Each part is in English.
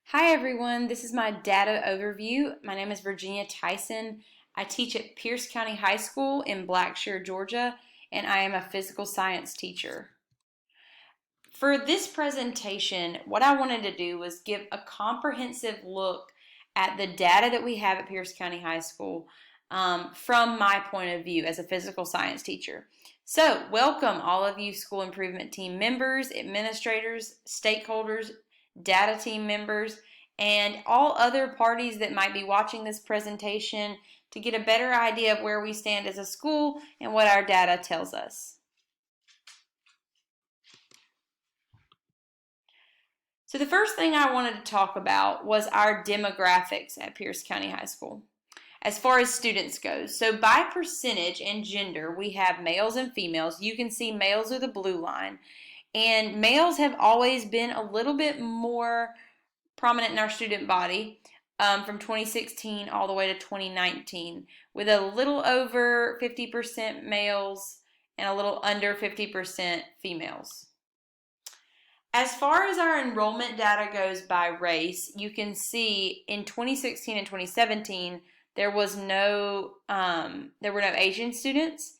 Hi everyone, this is my data overview. My name is Virginia Tyson. I teach at Pierce County High School in Blackshear, Georgia, and I am a physical science teacher. For this presentation, what I wanted to do was give a comprehensive look at the data that we have at Pierce County High School from my point of view as a physical science teacher. So, welcome all of you school improvement team members, administrators, stakeholders, data team members, and all other parties that might be watching this presentation to get a better idea of where we stand as a school and what our data tells us. So the first thing I wanted to talk about was our demographics at Pierce County High School as far as students goes. So by percentage and gender, we have males and females. You can see males are the blue line. And males have always been a little bit more prominent in our student body from 2016 all the way to 2019, with a little over 50% males and a little under 50% females. As far as our enrollment data goes by race, you can see in 2016 and 2017 there were no Asian students.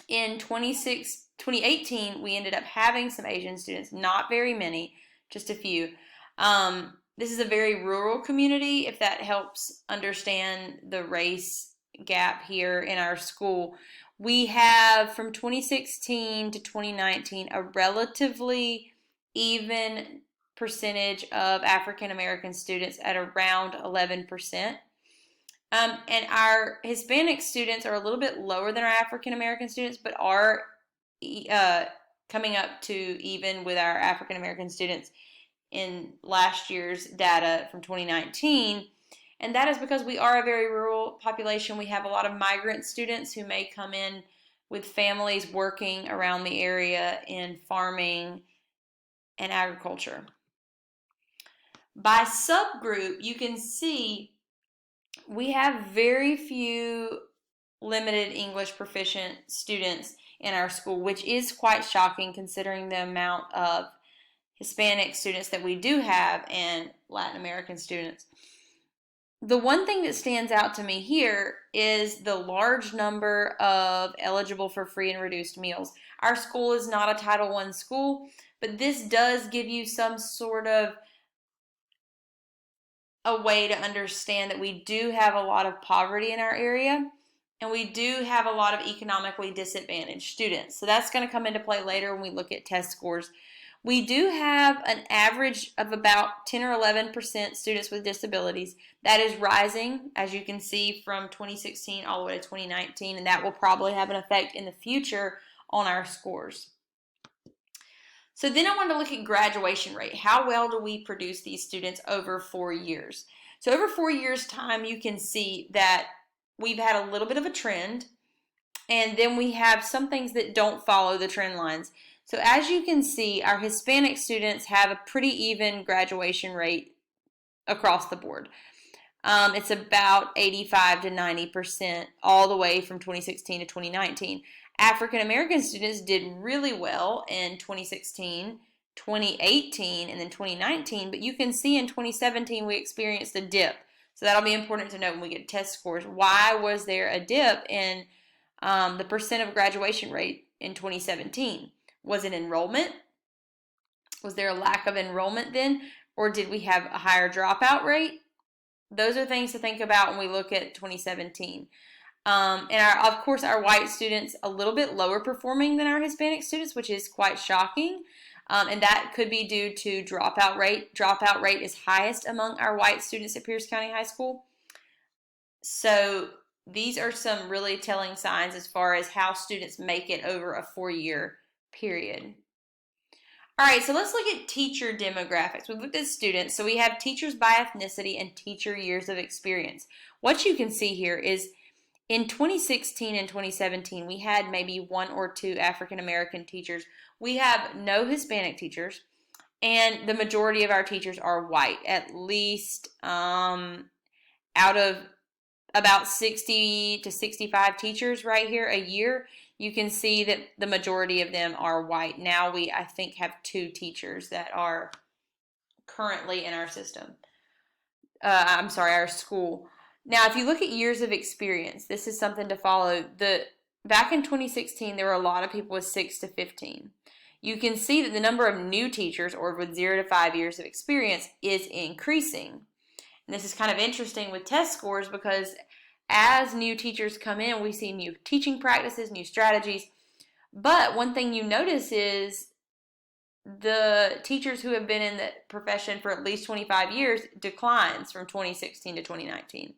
In 2018 we ended up having some Asian students, not very many, just a few. This is a very rural community, if that helps understand the race gap here in our school. We have from 2016 to 2019 a relatively even percentage of African American students at around 11%. And our Hispanic students are a little bit lower than our African American students, but are coming up to even with our African American students in last year's data from 2019. And that is because we are a very rural population. We have a lot of migrant students who may come in with families working around the area in farming and agriculture. By subgroup, you can see we have very few limited English proficient students in our school, which is quite shocking considering the amount of Hispanic students that we do have and Latin American students. The one thing that stands out to me here is the large number of eligible for free and reduced meals. Our school is not a Title I school, but this does give you some sort of a way to understand that we do have a lot of poverty in our area, and we do have a lot of economically disadvantaged students. So that's going to come into play later when we look at test scores. We do have an average of about 10 or 11% students with disabilities. That is rising, as you can see, from 2016 all the way to 2019, and that will probably have an effect in the future on our scores. So then I wanted to look at graduation rate. How well do we produce these students over 4 years? So over 4 years' time, you can see that we've had a little bit of a trend, and then we have some things that don't follow the trend lines. So as you can see, our Hispanic students have a pretty even graduation rate across the board. It's about 85 to 90% all the way from 2016 to 2019. African American students did really well in 2016, 2018, and then 2019, but you can see in 2017 we experienced a dip. So that'll be important to know when we get test scores. Why was there a dip in the percent of graduation rate in 2017? Was it enrollment? Was there a lack of enrollment then? Or did we have a higher dropout rate? Those are things to think about when we look at 2017. And of course, our white students a little bit lower performing than our Hispanic students, which is quite shocking. And that could be due to dropout rate. Dropout rate is highest among our white students at Pierce County High School. So these are some really telling signs as far as how students make it over a 4-year period. All right, so let's look at teacher demographics. We've looked at students, so we have teachers by ethnicity and teacher years of experience. What you can see here is in 2016 and 2017, we had maybe 1 or 2 African American teachers. We have no Hispanic teachers, and the majority of our teachers are white, at least out of about 60 to 65 teachers right here a year. You can see that the majority of them are white. Now we, I think, have 2 teachers that are currently in our system. Our school. Now, if you look at years of experience, this is something to follow. Back in 2016, there were a lot of people with 6 to 15. You can see that the number of new teachers, or with 0 to 5 years of experience, is increasing. And this is kind of interesting with test scores because as new teachers come in, we see new teaching practices, new strategies. But one thing you notice is the teachers who have been in the profession for at least 25 years declines from 2016 to 2019.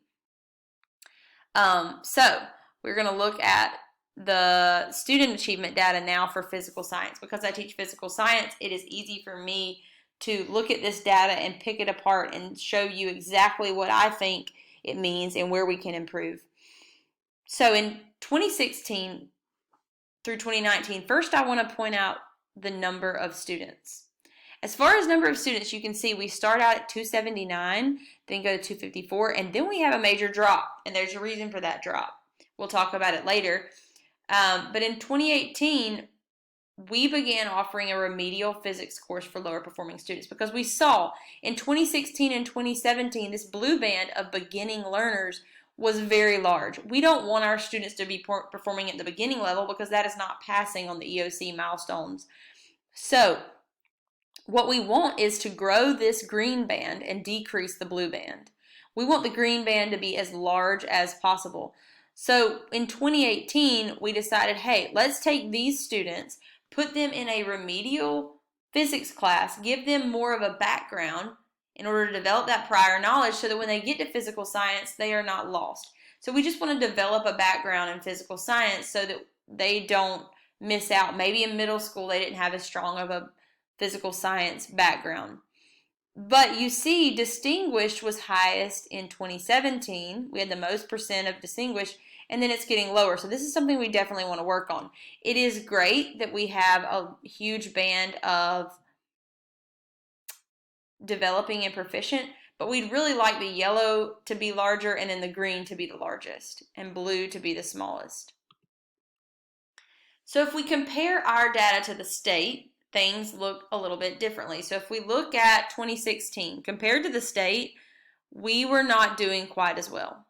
So we're going to look at the student achievement data now for physical science. Because I teach physical science, it is easy for me to look at this data and pick it apart and show you exactly what I think it means and where we can improve. So in 2016 through 2019, first I want to point out the number of students. As far as number of students, you can see we start out at 279, then go to 254, and then we have a major drop, and there's a reason for that drop. We'll talk about it later. But in 2018, we began offering a remedial physics course for lower performing students because we saw in 2016 and 2017 this blue band of beginning learners was very large. We don't want our students to be performing at the beginning level because that is not passing on the EOC milestones. So what we want is to grow this green band and decrease the blue band. We want the green band to be as large as possible. So in 2018, we decided, hey, let's take these students, put them in a remedial physics class, give them more of a background in order to develop that prior knowledge so that when they get to physical science, they are not lost. So we just want to develop a background in physical science so that they don't miss out. Maybe in middle school, they didn't have as strong of a physical science background. But you see, distinguished was highest in 2017. We had the most percent of distinguished, and then it's getting lower. So this is something we definitely want to work on. It is great that we have a huge band of developing and proficient, but we'd really like the yellow to be larger and then the green to be the largest and blue to be the smallest. So if we compare our data to the state, things look a little bit differently. So if we look at 2016, compared to the state, we were not doing quite as well.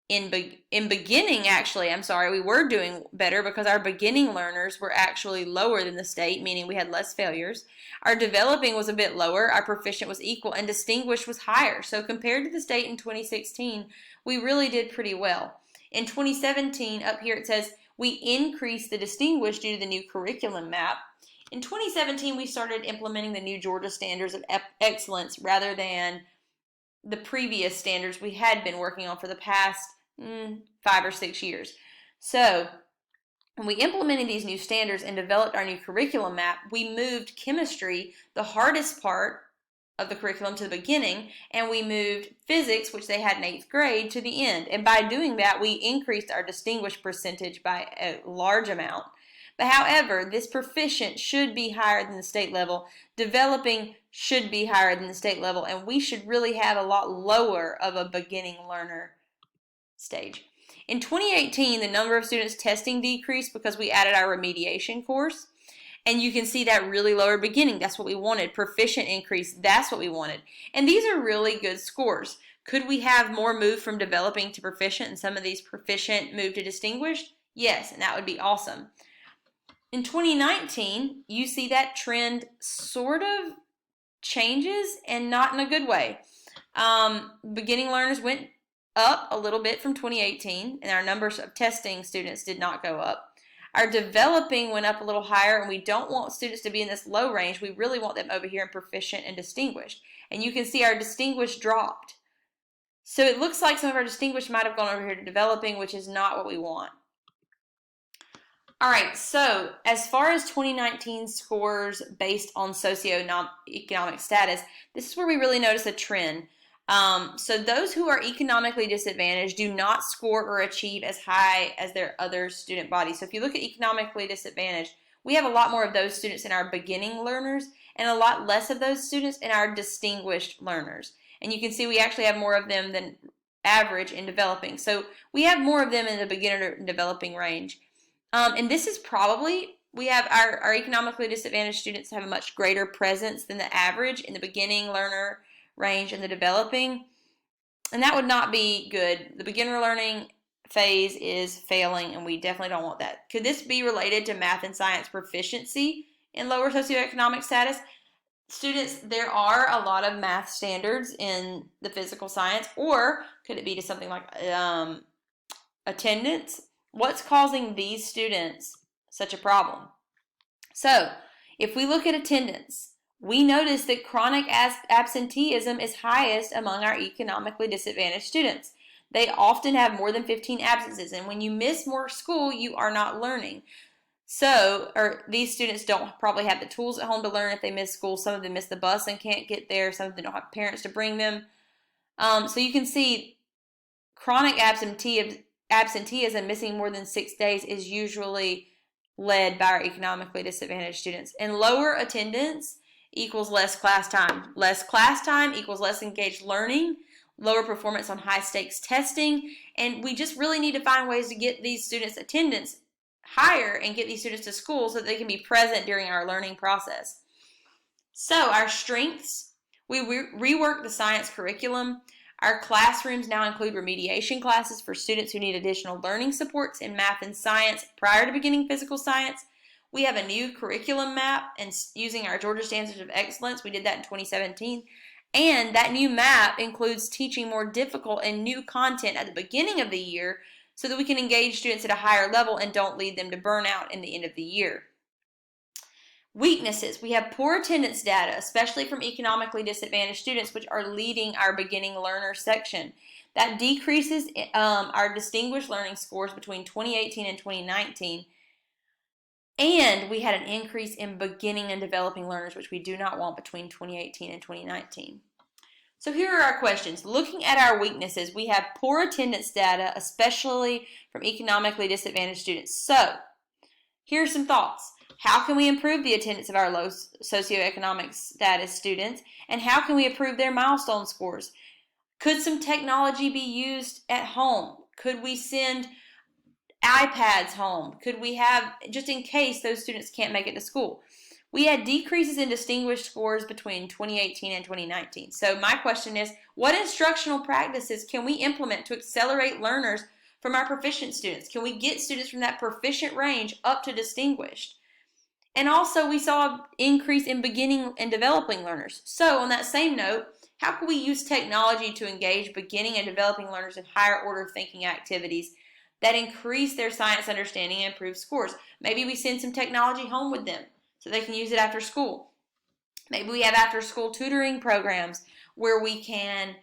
In beginning, actually, we were doing better because our beginning learners were actually lower than the state, meaning we had less failures. Our developing was a bit lower, our proficient was equal, and distinguished was higher. So compared to the state in 2016, we really did pretty well. In 2017, up here it says we increased the distinguished due to the new curriculum map. In 2017, we started implementing the new Georgia Standards of Excellence rather than the previous standards we had been working on for the past 5 or 6 years. So when we implemented these new standards and developed our new curriculum map, we moved chemistry, the hardest part of the curriculum, to the beginning, and we moved physics, which they had in 8th grade, to the end. And by doing that, we increased our distinguished percentage by a large amount. But however, this proficient should be higher than the state level, developing should be higher than the state level, and we should really have a lot lower of a beginning learner stage. In 2018, the number of students testing decreased because we added our remediation course, and you can see that really lower beginning. That's what we wanted. Proficient increase, that's what we wanted. And these are really good scores. Could we have more move from developing to proficient and some of these proficient move to distinguished? Yes, and that would be awesome. In 2019, you see that trend sort of changes and not in a good way. Beginning learners went up a little bit from 2018, and our numbers of testing students did not go up. Our developing went up a little higher, and we don't want students to be in this low range. We really want them over here in proficient and distinguished. And you can see our distinguished dropped. So it looks like some of our distinguished might have gone over here to developing, which is not what we want. All right, so as far as 2019 scores based on socioeconomic status, this is where we really notice a trend. So those who are economically disadvantaged do not score or achieve as high as their other student bodies. So if you look at economically disadvantaged, we have a lot more of those students in our beginning learners and a lot less of those students in our distinguished learners. And you can see we actually have more of them than average in developing. So we have more of them in the beginner and developing range. And this is probably we have our economically disadvantaged students have a much greater presence than the average in the beginning learner range and the developing. And that would not be good. The beginner learning phase is failing, and we definitely don't want that. Could this be related to math and science proficiency in lower socioeconomic status? Students, there are a lot of math standards in the physical science, or could it be to something like attendance? What's causing these students such a problem? So, if we look at attendance, we notice that chronic absenteeism is highest among our economically disadvantaged students. They often have more than 15 absences, and when you miss more school, you are not learning. So, or these students don't probably have the tools at home to learn if they miss school. Some of them miss the bus and can't get there. Some of them don't have parents to bring them. So you can see chronic absenteeism, missing more than 6 days, is usually led by our economically disadvantaged students. And lower attendance equals less class time. Less class time equals less engaged learning, lower performance on high-stakes testing, and we just really need to find ways to get these students' attendance higher and get these students to school so that they can be present during our learning process. So our strengths, we reworked the science curriculum. Our classrooms now include remediation classes for students who need additional learning supports in math and science prior to beginning physical science. We have a new curriculum map and using our Georgia Standards of Excellence. We did that in 2017. And that new map includes teaching more difficult and new content at the beginning of the year so that we can engage students at a higher level and don't lead them to burnout in the end of the year. Weaknesses. We have poor attendance data, especially from economically disadvantaged students, which are leading our beginning learner section. That decreases our distinguished learning scores between 2018 and 2019. And we had an increase in beginning and developing learners, which we do not want between 2018 and 2019. So here are our questions. Looking at our weaknesses, we have poor attendance data, especially from economically disadvantaged students. So here are some thoughts. How can we improve the attendance of our low socioeconomic status students? And how can we improve their milestone scores? Could some technology be used at home? Could we send iPads home? Could we have, just in case those students can't make it to school? We had decreases in distinguished scores between 2018 and 2019. So my question is, what instructional practices can we implement to accelerate learners from our proficient students? Can we get students from that proficient range up to distinguished? And also we saw an increase in beginning and developing learners. So on that same note, how can we use technology to engage beginning and developing learners in higher order thinking activities that increase their science understanding and improve scores? Maybe we send some technology home with them so they can use it after school. Maybe we have after school tutoring programs where we can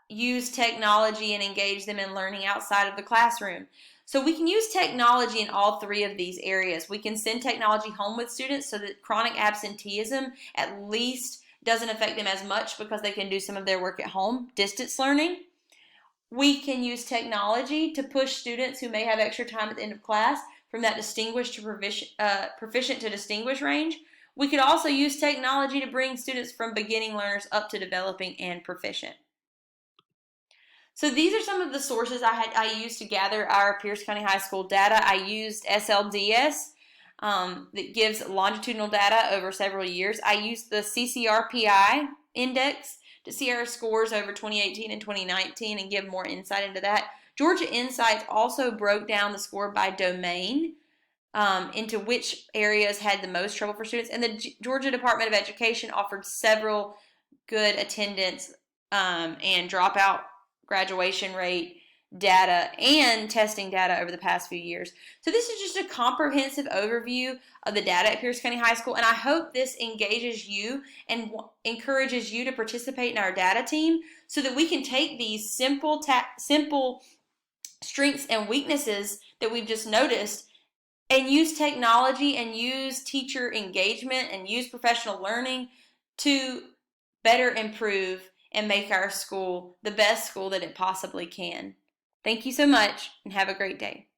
use technology and engage them in learning outside of the classroom. So we can use technology in all three of these areas. We can send technology home with students so that chronic absenteeism at least doesn't affect them as much because they can do some of their work at home, distance learning. We can use technology to push students who may have extra time at the end of class from that distinguished to proficient to distinguished range. We could also use technology to bring students from beginning learners up to developing and proficient. So these are some of the sources I used to gather our Pierce County High School data. I used SLDS that gives longitudinal data over several years. I used the CCRPI index to see our scores over 2018 and 2019 and give more insight into that. Georgia Insights also broke down the score by domain into which areas had the most trouble for students. And the Georgia Department of Education offered several good attendance and dropout graduation rate data and testing data over the past few years. So this is just a comprehensive overview of the data at Pierce County High School, and I hope this engages you and encourages you to participate in our data team so that we can take these simple strengths and weaknesses that we've just noticed and use technology and use teacher engagement and use professional learning to better improve and make our school the best school that it possibly can. Thank you so much and have a great day.